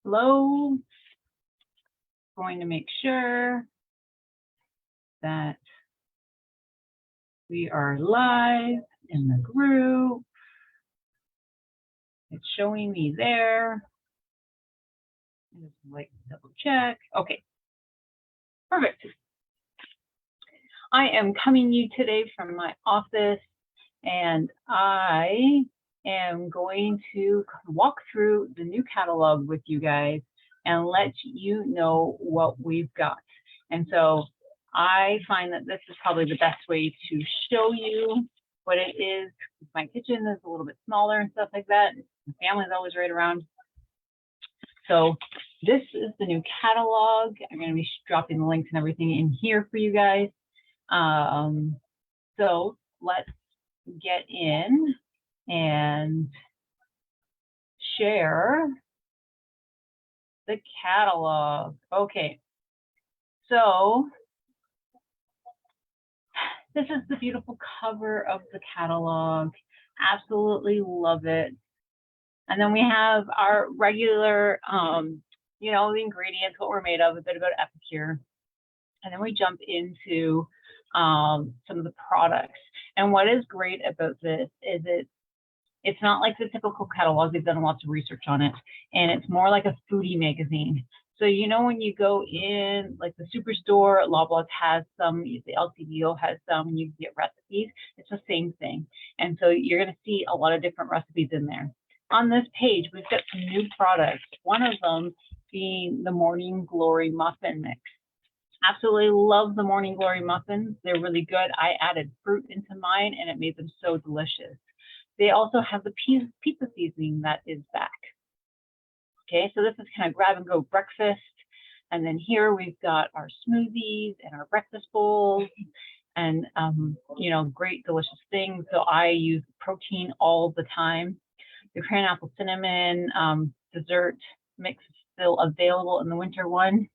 Hello. Going to make sure that we are live in the group. It's showing me there. Just like double check. Okay, perfect. I am coming to you today from my office, and I am going to walk through the new catalog with you guys and let you know what we've got. And so I find that this is probably the best way to show you what it is. My kitchen is a little bit smaller and stuff like that. My family's always right around. So this is the new catalog. I'm going to be dropping the links and everything in here for you guys. So let's get in and share the catalog. Okay, so this is the beautiful cover of the catalog. Absolutely love it. And then we have our regular, you know, the ingredients, what we're made of, a bit about Epicure. And then we jump into some of the products. And what is great about this is it's not like the typical catalog. They've done lots of research on it. And it's more like a foodie magazine. So, you know, when you go in, like the Superstore, Loblaws has some, the LCBO has some, you get recipes. It's the same thing. And so you're going to see a lot of different recipes in there. On this page, we've got some new products. One of them being the Morning Glory Muffin Mix. Absolutely love the Morning Glory muffins. They're really good. I added fruit into mine and it made them so delicious. They also have the pizza seasoning that is back. Okay, so this is kind of grab and go breakfast. And then here we've got our smoothies and our breakfast bowls and, you know, great delicious things. So I use protein all the time. The cran apple cinnamon dessert mix is still available in the winter one.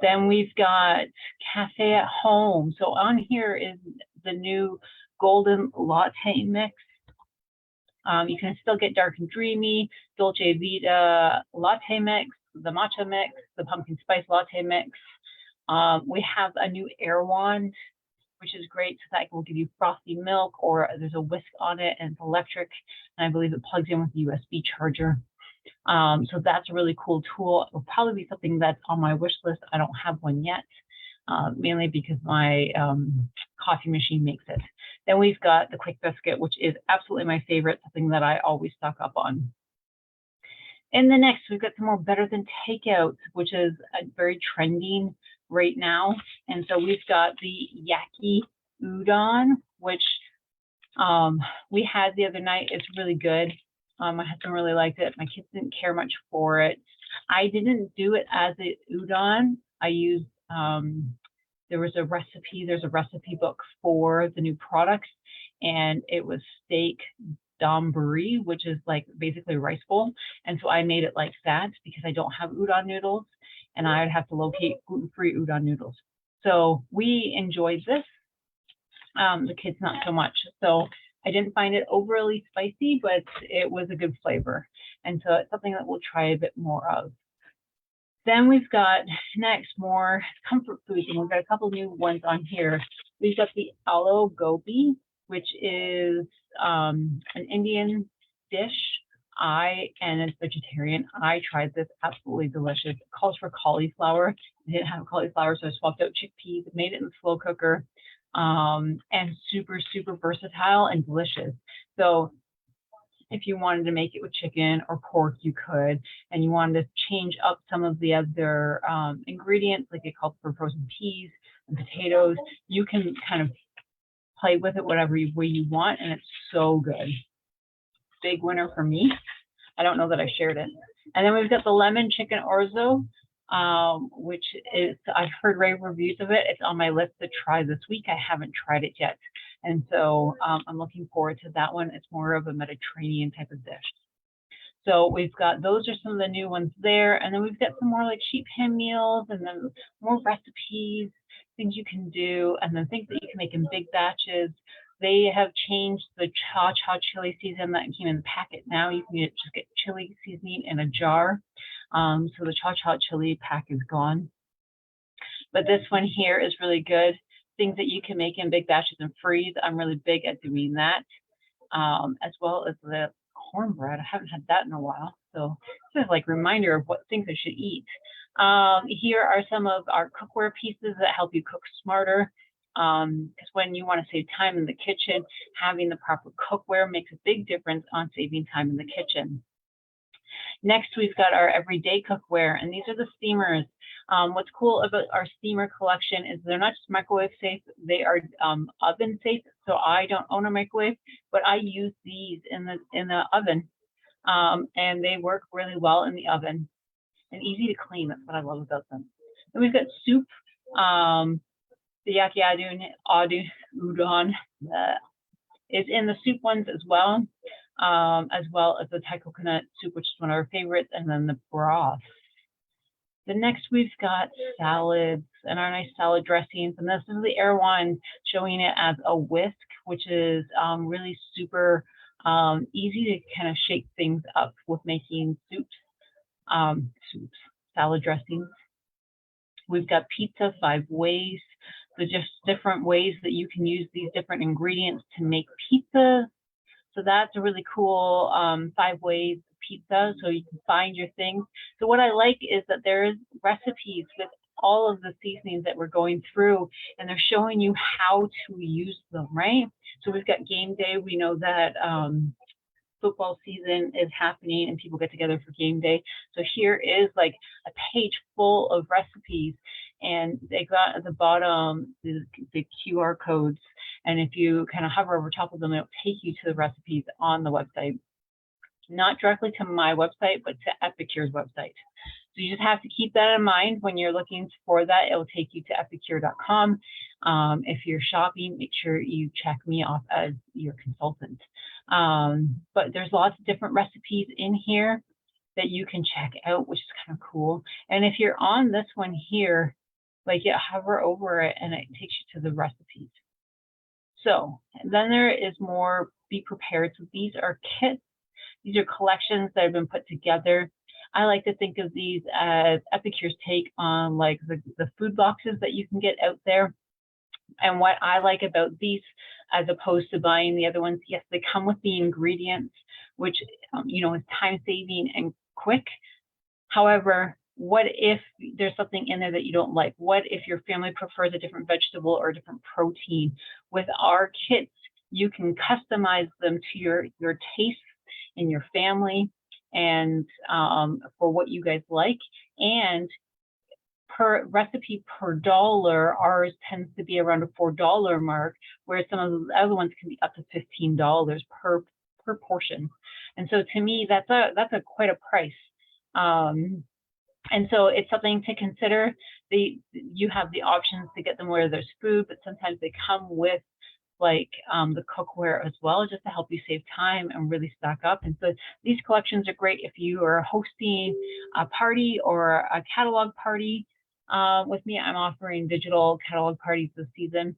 Then we've got Cafe at Home. So on here is the new golden latte mix. You can still get dark and dreamy, Dolce Vita latte mix, the matcha mix, the pumpkin spice latte mix. We have a new air wand, which is great. So that will give you frothy milk, or there's a whisk on it and it's electric. And I believe it plugs in with the USB charger. So that's a really cool tool. It will probably be something that's on my wish list. I don't have one yet, mainly because my coffee machine makes it. Then we've got the Quick Biscuit, which is absolutely my favorite, something that I always stock up on. And the next, we've got some more Better Than Takeouts, which is very trending right now. And so we've got the Yaki Udon, which we had the other night. It's really good. My husband really liked it. My kids didn't care much for it. I didn't do it as a udon. I used, there's a recipe book for the new products, and it was steak donburi, which is like basically a rice bowl. And so I made it like that because I don't have udon noodles, and I'd have to locate gluten-free udon noodles. So we enjoyed this. The kids not so much. So I didn't find it overly spicy, but it was a good flavor. And so it's something that we'll try a bit more of. Then we've got next more comfort foods, and we've got a couple new ones on here. We've got the aloo gobi, which is an Indian dish. And it's vegetarian. I tried this, absolutely delicious. It calls for cauliflower. I didn't have cauliflower, so I swapped out chickpeas, made it in the slow cooker. And super, super versatile and delicious. So if you wanted to make it with chicken or pork, you could, and you wanted to change up some of the other ingredients, like it calls for frozen peas and potatoes, you can kind of play with it whatever way you want, and it's so good. Big winner for me. I don't know that I shared it. And then we've got the lemon chicken orzo, which is, I've heard rave reviews of it. It's on my list to try this week. I haven't tried it yet. And so I'm looking forward to that one. It's more of a Mediterranean type of dish. So we've got, those are some of the new ones there. And then we've got some more like sheet pan meals, and then more recipes, things you can do, and then things that you can make in big batches. They have changed the cha-cha chili season that came in the packet. Now you can just get chili seasoning in a jar. So the cha-cha chili pack is gone. But this one here is really good. Things that you can make in big batches and freeze. I'm really big at doing that, as well as the cornbread. I haven't had that in a while. So this is like a reminder of what things I should eat. Here are some of our cookware pieces that help you cook smarter. Because when you want to save time in the kitchen, having the proper cookware makes a big difference on saving time in the kitchen. Next, we've got our everyday cookware, and these are the steamers. What's cool about our steamer collection is they're not just microwave safe, they are oven safe. So I don't own a microwave, but I use these in the oven, and they work really well in the oven and easy to clean. That's what I love about them. Then we've got soup. The yaki udon is in the soup ones as well as the Thai coconut soup, which is one of our favorites, and then the broth. The next we've got salads and our nice salad dressings, and this is the Erewhon showing it as a whisk, which is really super easy to kind of shake things up with making soups, salad dressings. We've got pizza 5 ways. So just different ways that you can use these different ingredients to make pizza. So that's a really cool 5 ways pizza. So you can find your things. So what I like is that there's recipes with all of the seasonings that we're going through, and they're showing you how to use them, right? So we've got game day. We know that football season is happening and people get together for game day. So here is like a page full of recipes, and they got at the bottom the QR codes. And if you kind of hover over top of them, it'll take you to the recipes on the website. Not directly to my website, but to Epicure's website. So you just have to keep that in mind when you're looking for that. It will take you to epicure.com. If you're shopping, make sure you check me off as your consultant. But there's lots of different recipes in here that you can check out, which is kind of cool. And if you're on this one here, like you hover over it and it takes you to the recipes. So then there is more Be Prepared. So these are kits. These are collections that have been put together. I like to think of these as Epicure's take on like the food boxes that you can get out there. And what I like about these, as opposed to buying the other ones, yes, they come with the ingredients, which, you know, is time saving and quick. However, what if there's something in there that you don't like? What if your family prefers a different vegetable or a different protein? With our kits, you can customize them to your taste and your family, and for what you guys like. And per recipe per dollar, ours tends to be around a $4 mark, whereas some of the other ones can be up to $15 per portion. And so to me, that's a quite a price. And so it's something to consider. You have the options to get them where there's food, but sometimes they come with like the cookware as well, just to help you save time and really stock up. And so these collections are great if you are hosting a party or a catalog party. With me, I'm offering digital catalog parties this season,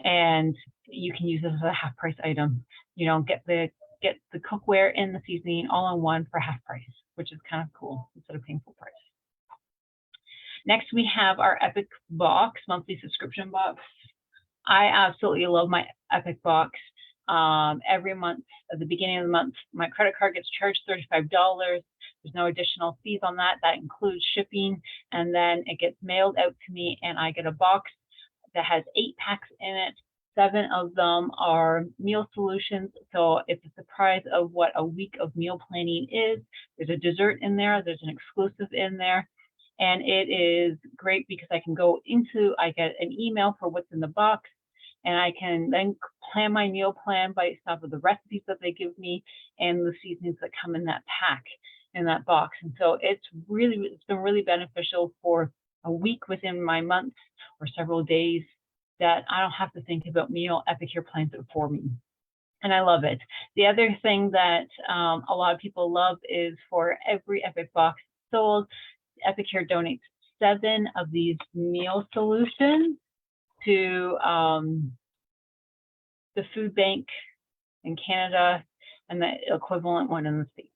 and you can use this as a half price item. You know, get the cookware and the seasoning all in one for half price, which is kind of cool instead of paying full price. Next, we have our Epic Box, monthly subscription box. I absolutely love my Epic Box. Every month, at the beginning of the month, my credit card gets charged $35. There's no additional fees on that. That includes shipping, and then it gets mailed out to me, and I get a box that has 8 packs in it. 7 of them are meal solutions, so it's a surprise of what a week of meal planning is. There's a dessert in there. There's an exclusive in there. And it is great because I get an email for what's in the box, and I can then plan my meal plan based off of the recipes that they give me and the seasonings that come in that pack, in that box. And so it's been really beneficial for a week within my month or several days that I don't have to think about meal. Epicure plans it for me. And I love it. The other thing that a lot of people love is for every Epic Box sold, Epicure donates 7 of these meal solutions to the food bank in Canada and the equivalent one in the States.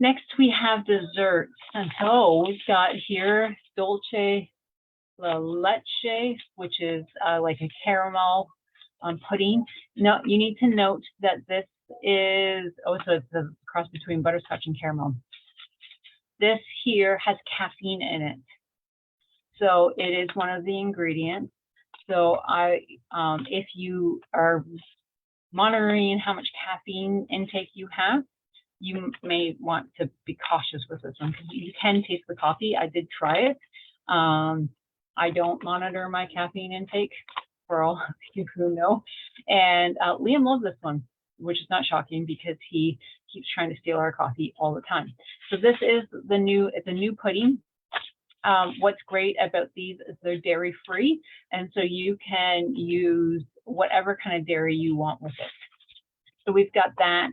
Next, we have desserts. And so we've got here Dolce La Leche, which is like a caramel pudding. No, you need to note that this is, so it's a cross between butterscotch and caramel. This here has caffeine in it. So it is one of the ingredients. So if you are monitoring how much caffeine intake you have, you may want to be cautious with this one because you can taste the coffee. I did try it. I don't monitor my caffeine intake, for all of you who know. And Liam loves this one, which is not shocking because he keeps trying to steal our coffee all the time. So this is it's a new pudding. What's great about these is they're dairy free. And so you can use whatever kind of dairy you want with it. So we've got that.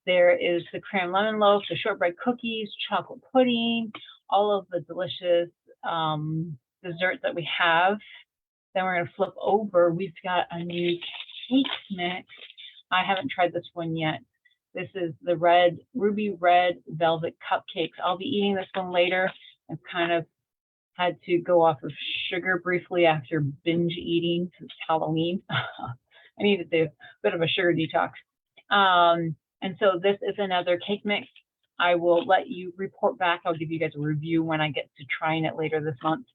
There is the crème lemon loaf, the shortbread cookies, chocolate pudding, all of the delicious desserts that we have. Then we're going to flip over. We've got a new cake mix. I haven't tried this one yet. This is the ruby red velvet cupcakes. I'll be eating this one later. I've kind of had to go off of sugar briefly after binge eating since Halloween. I needed a bit of a sugar detox. And so this is another cake mix. I will let you report back. I'll give you guys a review when I get to trying it later this month.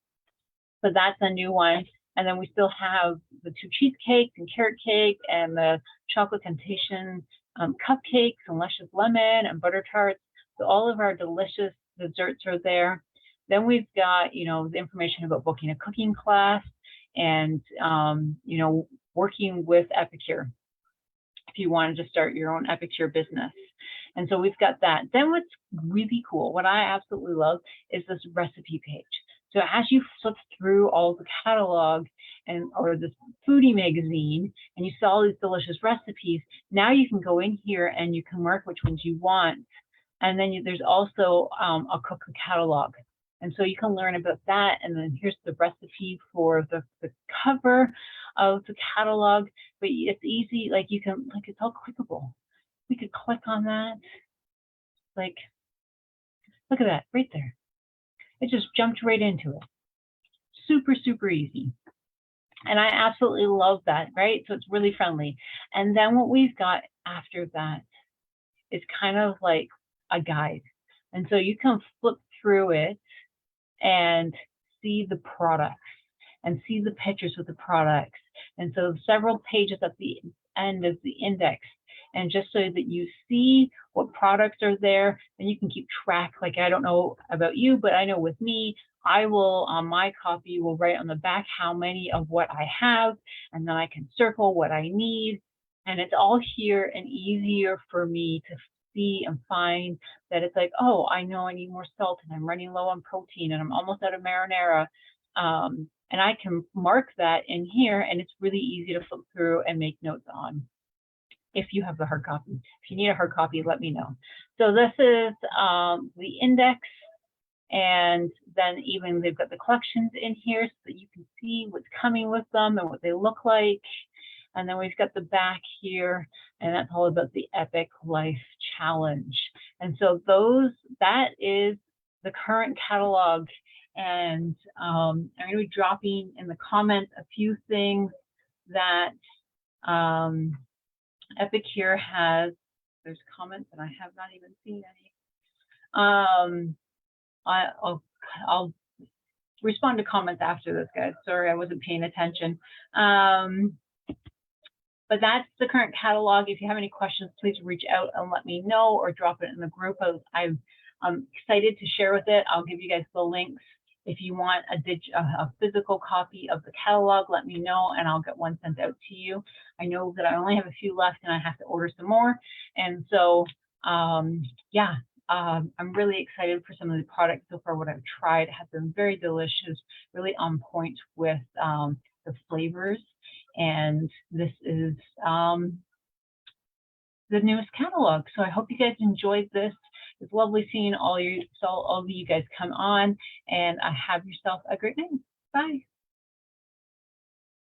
So that's a new one. And then we still have the 2 cheesecakes and carrot cake and the chocolate temptation cupcakes and luscious lemon and butter tarts. So all of our delicious desserts are there. Then we've got, the information about booking a cooking class and, working with Epicure if you wanted to start your own Epicure business. And so we've got that. Then what's really cool, what I absolutely love, is this recipe page. So as you flip through all the catalog or this foodie magazine, and you saw all these delicious recipes, now you can go in here and you can mark which ones you want. And then there's also a cooking catalog. And so you can learn about that. And then here's the recipe for the cover of the catalog. But it's easy, it's all clickable. We could click on that. Look at that right there. It just jumped right into it. Super, super easy. And I absolutely love that, right? So it's really friendly. And then what we've got after that is kind of like a guide. And so you can flip through it and see the products and see the pictures with the products. And so several pages at the end is the index. And just so that you see what products are there, and you can keep track. I don't know about you, but I know with me, I will, on my copy, will write on the back how many of what I have, and then I can circle what I need. And it's all here and easier for me to see and find that it's like, oh, I know I need more salt and I'm running low on protein and I'm almost out of marinara. And I can mark that in here, and it's really easy to flip through and make notes on. If you have the hard copy. If you need a hard copy, let me know. So this is the index, and then even they've got the collections in here so that you can see what's coming with them and what they look like. And then we've got the back here, and that's all about the Epic Life Challenge. And so that is the current catalog. And I'm going to be dropping in the comments a few things that Epicure has. There's comments and I have not even seen any. I'll respond to comments after this, guys. Sorry, I wasn't paying attention. But that's the current catalog. If you have any questions, please reach out and let me know, or drop it in the group. I'm excited to share with it. I'll give you guys the links. If you want a physical copy of the catalog, let me know and I'll get one sent out to you. I know that I only have a few left and I have to order some more. And so, I'm really excited for some of the products so far. What I've tried has been very delicious, really on point with the flavors. And this is the newest catalog. So I hope you guys enjoyed this. It's lovely seeing all of you guys come on, and have yourself a great night. Bye.